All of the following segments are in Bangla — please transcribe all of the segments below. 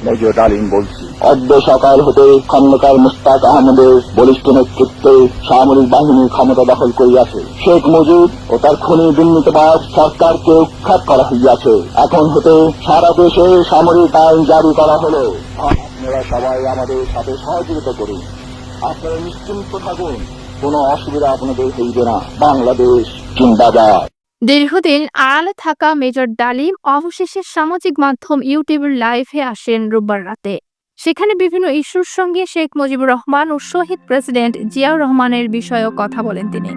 মেজর ডালিম বলছি, অদ্য সকাল হতে খন্দকার মুশতাক আহমদের বলিষ্ঠ নেতৃত্বে সামরিক বাহিনী ক্ষমতা দখল করিয়াছে। শেখ মুজিব ও তার খুনি দুর্নীতিবাজ সরকারকে উৎখাত করা হইয়াছে। এখন হতে সারা দেশে সামরিক আইন জারি করা হলো। আপনারা সবাই আমাদের সাথে সহযোগিতা করুন। আপনারা নিশ্চিন্ত থাকুন, কোনো অসুবিধা আপনাদের হইবে না। বাংলাদেশ জিন্দাবাদ। দীর্ঘদিন আড়ালে থাকা মেজর ডালিম অবশেষে সামাজিক মাধ্যম ইউটিউবের লাইভে আসেন রোববার রাতে। সেখানে বিভিন্ন ইস্যুর সঙ্গে শেখ মুজিবুর রহমান ও শহীদ প্রেসিডেন্ট জিয়াউর রহমানের বিষয়েও কথা বলেন তিনি।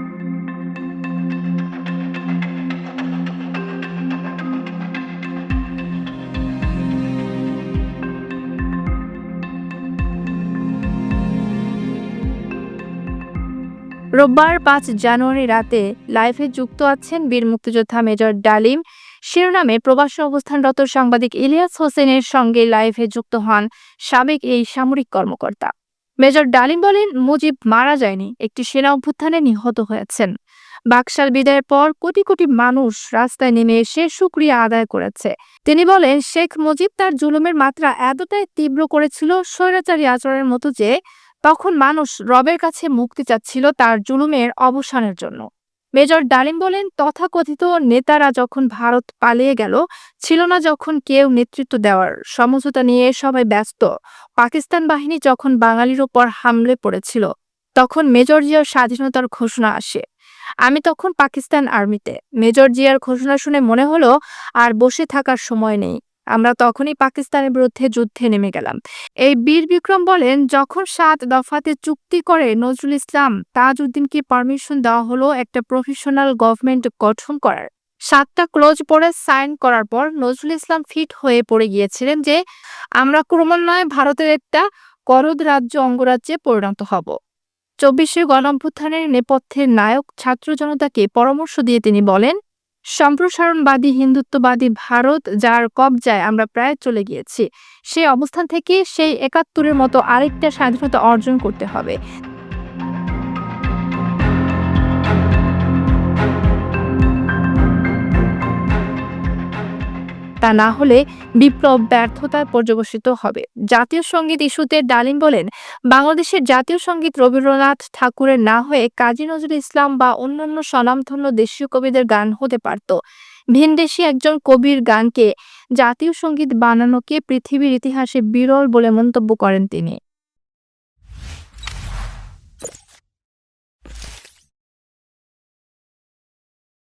রোববার 5 জানুয়ারি রাতে লাইভে যুক্ত আছেন বীর মুক্তিযোদ্ধা মেজর ডালিম শিরোনামে প্রবাসে অবস্থানরত সাংবাদিক ইলিয়াস হোসেনের সঙ্গে লাইভে যুক্ত হন সাবেক এই সামরিক কর্মকর্তা। মেজর ডালিম বলেন, মুজিব মারা যায়নি, একটি সেনা অভ্যুত্থানে নিহত হয়েছেন। বাকশাল বিদায়ের পর কোটি কোটি মানুষ রাস্তায় নেমে এসে শুকরিয়া আদায় করেছে। তিনি বলেন, শেখ মুজিব তার জুলুমের মাত্রা এতটাই তীব্র করেছিল, স্বৈরাচারী আচরণের মতো, যে তখন মানুষ রবের কাছে মুক্তি চাচ্ছিল তার জুলুমের অবসানের জন্য। মেজর ডালিম বলেন, তথাকথিত নেতারা যখন ভারত পালিয়ে গেল, ছিল না যখন কেউ নেতৃত্ব দেওয়ার, সমঝোতা নিয়ে সবাই ব্যস্ত। পাকিস্তান বাহিনী যখন বাঙালির ওপর হামলে পড়েছিল, তখন মেজর জিয়ার স্বাধীনতার ঘোষণা আসে। আমি তখন পাকিস্তান আর্মিতে। মেজর জিয়ার ঘোষণা শুনে মনে হলো আর বসে থাকার সময় নেই। আমরা তখনই পাকিস্তানের বিরুদ্ধে যুদ্ধে নেমে গেলাম। এই বীর বিক্রম বলেন, যখন 7 দফাতে চুক্তি করে নজরুল ইসলাম তাজউদ্দিনকে পারমিশন দেওয়া হলো একটা প্রফেশনাল গভর্নমেন্ট গঠন করার, 7টা ক্লোজ পড়ে সাইন করার পর নজরুল ইসলাম ফিট হয়ে পড়ে গিয়েছিলেন যে আমরা ক্রমান্বয়ে ভারতের একটা করদ রাজ্য অঙ্গরাজ্যে পরিণত হব। 24শে গণঅভ্যুত্থানের নেপথ্যের নায়ক ছাত্র জনতাকে পরামর্শ দিয়ে তিনি বলেন, সম্প্রসারণবাদী হিন্দুত্ববাদী ভারত যার কবজায় আমরা প্রায় চলে গিয়েছি, সেই অবস্থান থেকে সেই 71-এর মতো আরেকটা স্বাধীনতা অর্জন করতে হবে। তা না হলে বিপ্লব ব্যর্থতায় পর্যবসিত হবে। জাতীয় সঙ্গীত ইস্যুতে ডালিম বলেন, বাংলাদেশের জাতীয় সঙ্গীত রবীন্দ্রনাথ ঠাকুরের না হয়ে কাজী নজরুল ইসলাম বা অন্যান্য স্বনামধন্য দেশীয় কবিদের গান হতে পারত। ভিনদেশী একজন কবির গানকে জাতীয় সঙ্গীত বানানোকে পৃথিবীর ইতিহাসে বিরল বলে মন্তব্য করেন তিনি।